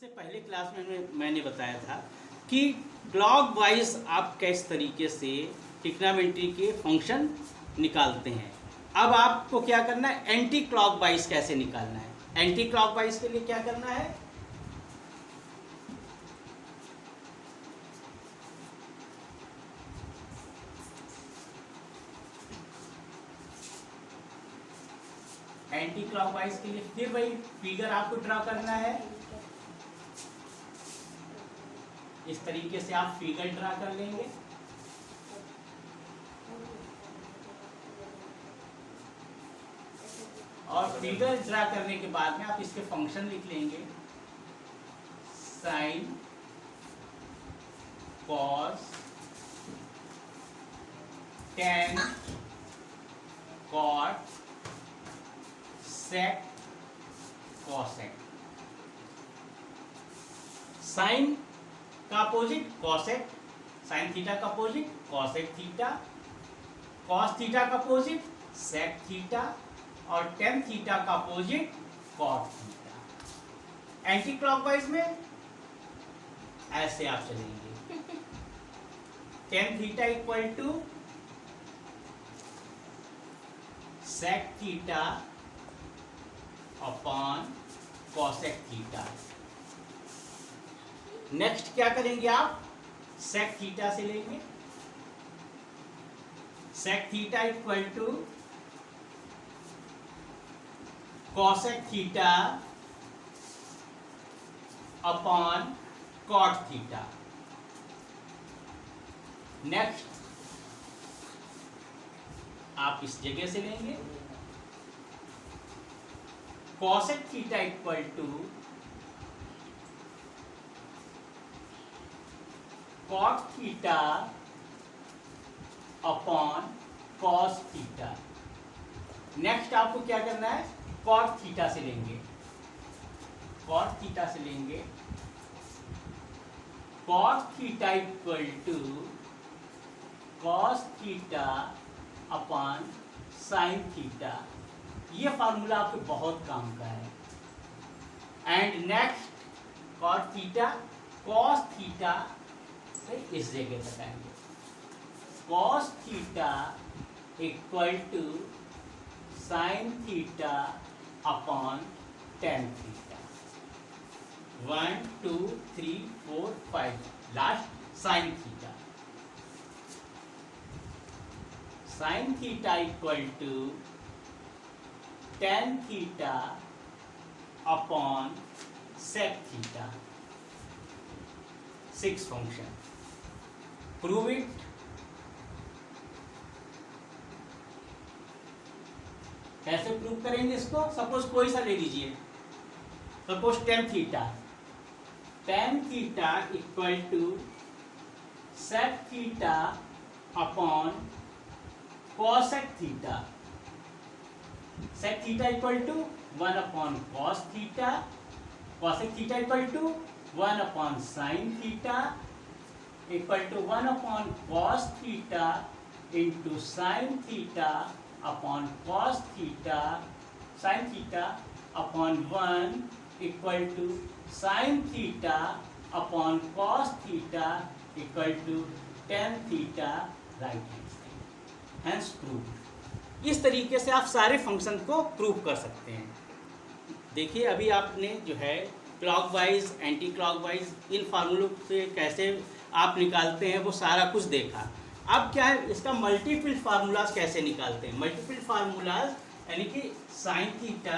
इससे पहले क्लास में मैंने बताया था कि क्लॉक वाइज आप किस तरीके से ट्रिग्नोमेट्री के फंक्शन निकालते हैं। अब आपको क्या करना है, एंटी क्लॉक वाइज कैसे निकालना है। एंटी क्लॉक वाइज के लिए क्या करना है, एंटी क्लॉकवाइज के लिए फिर वही फिगर आपको ड्रा करना है। इस तरीके से आप फिगर ड्रा कर लेंगे। और फिगर ड्रा करने के बाद में आप इसके फंक्शन लिख लेंगे, sine, cos, tan, cot, sec, cosec. Sine का अपोजिट कॉसेक, साइन थीटा का opposite cosec theta, cos theta का अपोजिट सेक थीटा और टेन थीटा का opposite cot theta. Anti clockwise में ऐसे आप चलेंगे, tan theta equal to sec theta upon cosec theta. Next क्या करेंगे आप, सेक थीटा से लेंगे, sec theta equal to cosec theta upon cot theta. Next आप इस जगह से लेंगे, cosec theta equal to cot theta upon cos theta. Next आपको क्या करना है, कॉट थीटा से लेंगे, कॉट थीटा से लेंगे, cot theta equal to cos theta upon sine theta. ये फार्मूला आपके बहुत काम का है। And next cot theta cos theta से इस जगह बताएंगे, cos theta equal to sine theta upon tan theta. 1 2 3 4 5 last sine theta. Sine theta equal to tan theta upon sec theta. 6 function. Prove it. कैसे प्रूव करेंगे इसको, suppose कोई सा ले लीजिए, suppose ten theta, tan theta equal to sec theta upon cosec theta. Sec theta equal to 1 upon cos theta, cosec theta equal to 1 upon sine theta equal to 1 upon cos theta into sine theta upon cos theta, sine theta upon 1 equal to sine theta upon cos theta equal to tan theta right hand side. Hence prove. इस तरीके से आप सारे function को prove कर सकते हैं। देखिए अभी आपने जो है क्लॉकवाइज, एंटी क्लॉकवाइज, इन फार्मूलों से कैसे आप निकालते हैं वो सारा कुछ देखा। अब क्या है, इसका मल्टीपल फार्मूलाज कैसे निकालते हैं। मल्टीपल फार्मूलाज यानी कि साइन थीटा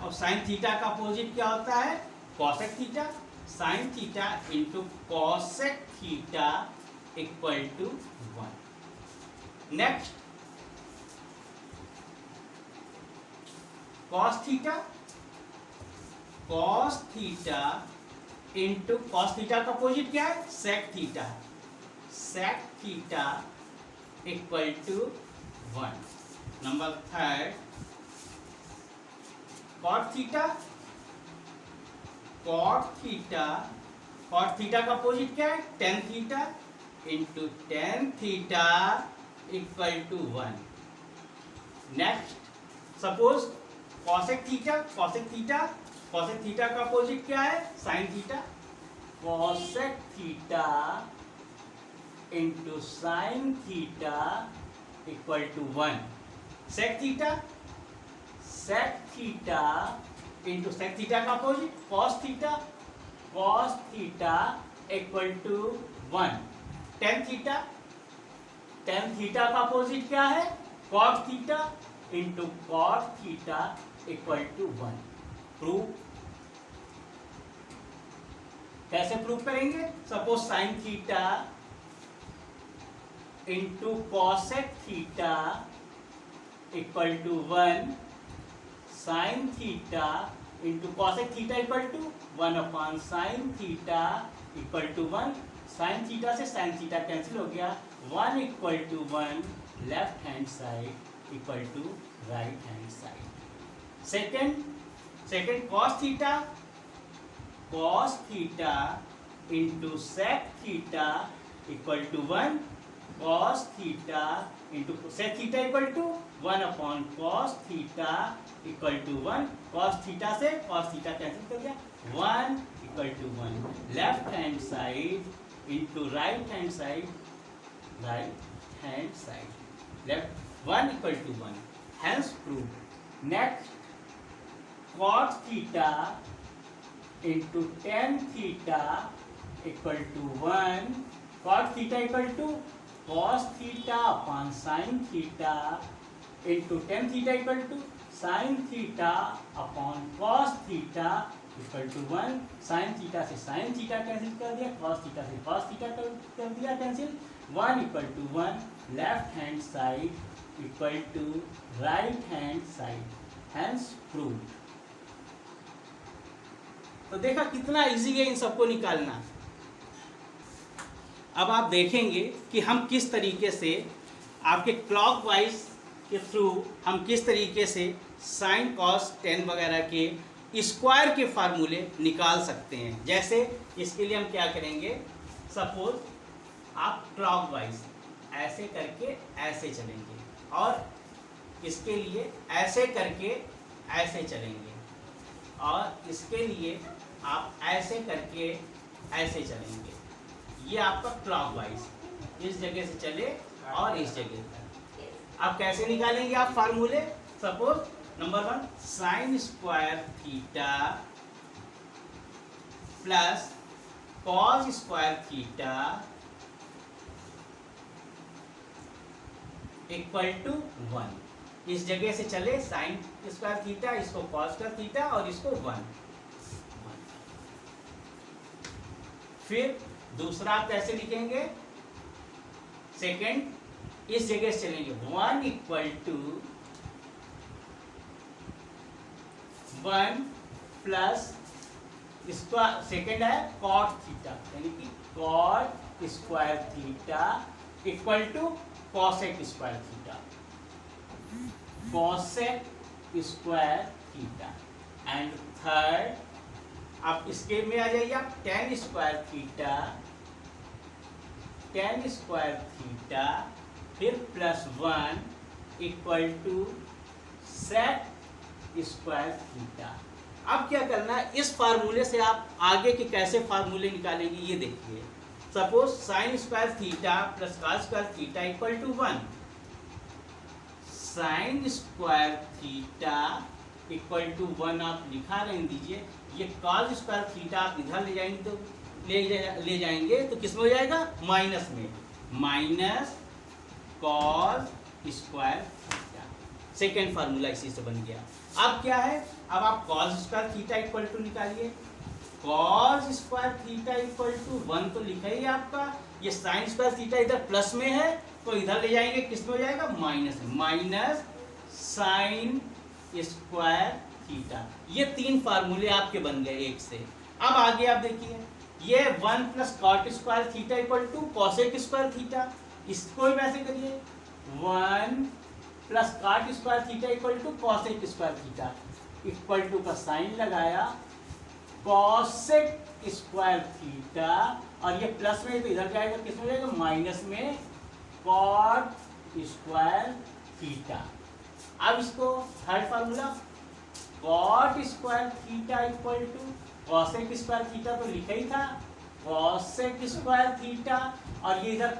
और साइन थीटा का अपोजिट क्या होता है, cosec theta. Sine theta into cosec theta equal to 1। Next cos theta into cos theta का अपोजिट क्या है, sec theta. Sec theta equal to 1। Number third cot theta का opposite क्या है, tan theta into tan theta equal to 1। Next suppose cosec theta cosec theta का opposite क्या है? Sine theta. Cosec theta into sine theta equal to 1। Sec theta into sec theta का opposite cos theta equal to 1। Tan theta का opposite क्या है? Cot theta into cot theta equal to 1। Prove कैसे prove करेंगे? Suppose sine theta into cosec theta equal to 1, sine theta into cosec theta equal to 1 upon sine theta equal to 1। Sine theta से sine theta cancel हो गया, 1 equal to 1 left hand side equal to right hand side. Second cos theta into sec theta equal to 1, cos theta into sec theta equal to 1 upon cos theta equal to 1। Cos theta से cos theta cancel कर दिया, 1 equal to 1 left hand side into right hand side, left 1 equal to 1। Hence prove. Next cot theta into tan theta equal to 1, cot theta equal to cos theta upon sine theta into tan theta equal to sine theta upon cos theta equal to 1। Sine theta से sine theta cancel कर दिया, cos theta से cos theta कर दिया cancel, 1 equal to 1 left hand side equal to right hand side. Hence prove. तो देखा कितना easy है इन सबको निकालना। अब आप देखेंगे कि हम किस तरीके से आपके क्लॉकवाइज के थ्रू हम किस तरीके से साइन कॉस टेन वगैरह के स्क्वायर के फार्मूले निकाल सकते हैं। जैसे इसके लिए हम क्या करेंगे, सपोज आप क्लॉकवाइज ऐसे करके ऐसे चलेंगे और इसके लिए ऐसे करके ऐसे चलेंगे और इसके लिए आप ऐसे करके ऐसे चलेंगे। ये आपका क्लॉकवाइज इस जगह से चले और इस जगह तक। अब कैसे निकालेंगे आप फार्मूले? Suppose number 1 sine square theta plus cos square theta equal to 1। इस जगह से चले साइन स्क्वायर थीटा, इसको कॉस स्क्वायर थीटा और इसको 1। फिर दूसरा आप कैसे लिखेंगे? सेकंड इस जगह से चलेंगे, 1 इक्वल टू 1 प्लस इसका सेकंड है कॉट थीटा, यानी कि cot square theta equal to cosec square theta, cosec square theta. And third आप इसके में आ जाइए, आप टेन स्क्वायर थीटा फिर plus 1 equal to sec square theta. अब क्या करना है, इस फार्मूले से आप आगे के कैसे फार्मूले निकालेंगे ये देखिए। Suppose sine square theta plus cos square theta equal to 1, sine square theta equal to 1 आप लिखा रहने दीजिए। ये कॉस स्क्वायर थीटा आप इधर ले जाएंगे तो ले जाएंगे तो किस में हो जाएगा? माइनस में, minus cos square theta. Second formula इसी से बन गया। अब क्या है, अब आप cos square theta equal to निकालिए। Cos square theta equal to 1 तो लिखा ही आपका। ये साइन स्क्वायर थीटा इधर प्लस में है तो इधर ले जाएंगे, किस में हो जाएगा? माइनस में, माइनस साइन स्क्वायर थीटा। ये 3 फार्मूले आपके बन गए एक से। अब आगे आप देखिए, ये 1 plus cot square theta equal to cosec square theta, इसको भी वैसे करिए, 1 plus cot square theta equal to cosec square theta, equal to का साइन लगाया, कॉसेक स्क्वायर थीटा और ये प्लस में तो इधर जाएगा, किस में जाएगा? माइनस में कॉट स्क्वायर थीटा। अब इसको third formula cot square theta equal to cosec square theta तो लिखा ही था, कॉसेक स्क्वायर थीटा, और ये इधर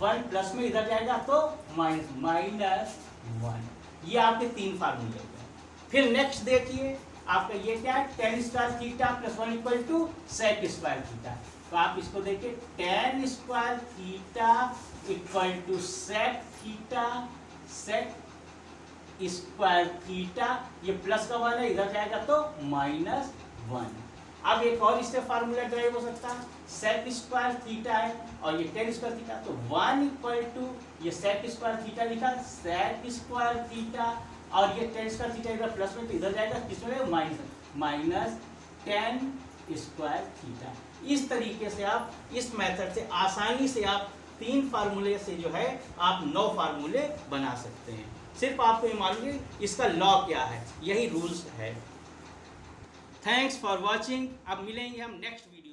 1 प्लस में इधर जाएगा तो -1। ये आपके 3 फार्मूले हैं। फिर नेक्स्ट देखिए आपका ये क्या है, tan square theta plus 1 equal to sec square theta. तो आप इसको देखिए tan square theta equal to sec theta, sec square theta, ये प्लस का 1 है इधर जाएगा तो -1। अब एक और इससे फार्मूला ड्राइव हो सकता है, सेक स्क्वायर थीटा है और ये tan स्क्वायर थीटा, तो 1 इक्वल टू ये सेक स्क्वायर थीटा लिखा, सेक स्क्वायर थीटा, और ये tan स्क्वायर थीटा इधर प्लस में तो इधर जाएगा किसमें, माइनस tan स्क्वायर थीटा। इस तरीके से आप इस मेथड से आसानी से आप 3 फार्मूले से जो है आप 9 फार्मूले बना सकते हैं। सिर्फ आपको ये मालूम है इसका लॉ क्या है, यही रूल्स है। Thanks for watching. अब मिलेंगे हम नेक्स्ट वीडियो।